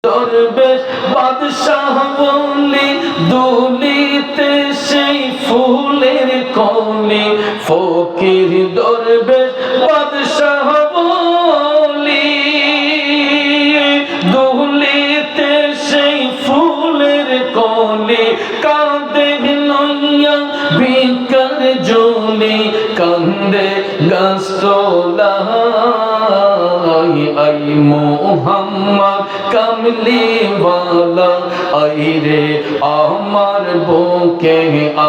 দরবেশ বাদশাহ বলি দুলিতে সেই ফুলের কলি, ফকির দরবেশ বাদশাহ বলি দুলিতে সেই ফুলের কলি, কাঁদে লইয়া ভিকার জলি, কান্দে গাছতলায় আই মোহাম্মদ কামলি ওয়ালা, আই রে আমার বুকে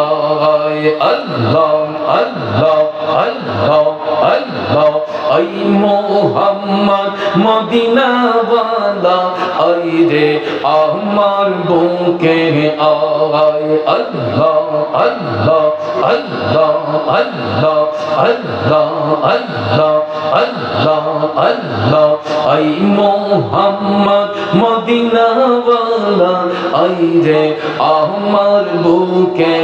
আয়। আল্লাহ আল্লাহ আল্লাহ আল্লাহ, আই মোহাম্মদ মদিনা ওয়ালা, আই রে আমার বুকে আয়। আল্লাহ আল্লাহ আল্লাহ আল্লাহ আল্লাহ আল্লাহ আল্লাহ আল্লাহ, আই মোহাম্মদ মদিনা ওয়ালা, আই রে আমার বুকে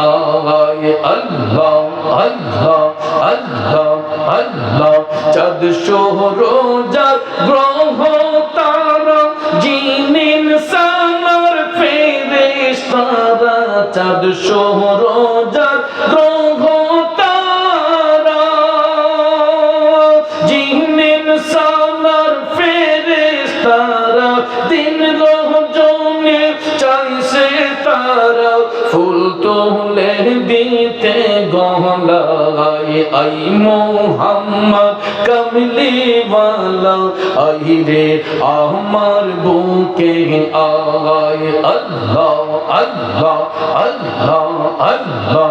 আয়। আল্লাহ আল্লাহ আল্লাহ আল্লাহ, চাঁদ সূরজ গ্রহ তারা জিন সামার ফেরেশতারা, চাঁদ সূরজ গ্রহ তারা জিন সামার ফেরেশতারা, দিন রজনী চাইছে তারা ফুল তুলে দিতে গলায়, আই মোহাম্মদ কামলি ওয়ালা, আই রে আমার বুকে আয়। আল্লাহ আল্লাহ আল্লাহ আল্লাহ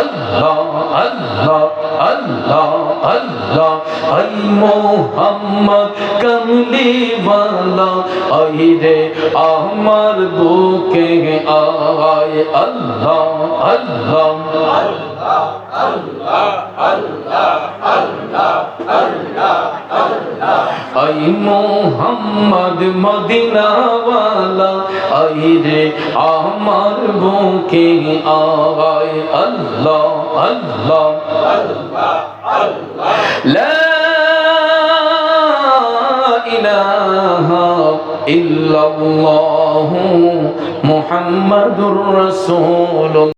আল্লাহ আল্লাহ আল্লাহ আল্লাহ, আই মোহাম্মদ কামলি ওয়ালা, আই রে আমার বুকে আয়। আল্লাহ আল্লাহ আল্লাহ আল্লাহ আল্লাহ আল্লাহ আল্লাহ আল্লাহ, আই মোহাম্মদ মদিনা ওয়ালা, আই রে আমার বুকে আয়। আল্লাহ আল্লাহ আল্লাহ আল্লাহ, লা ইলাহা ইল্লাল্লাহু মুহাম্মাদুর রাসূলুল্লাহ।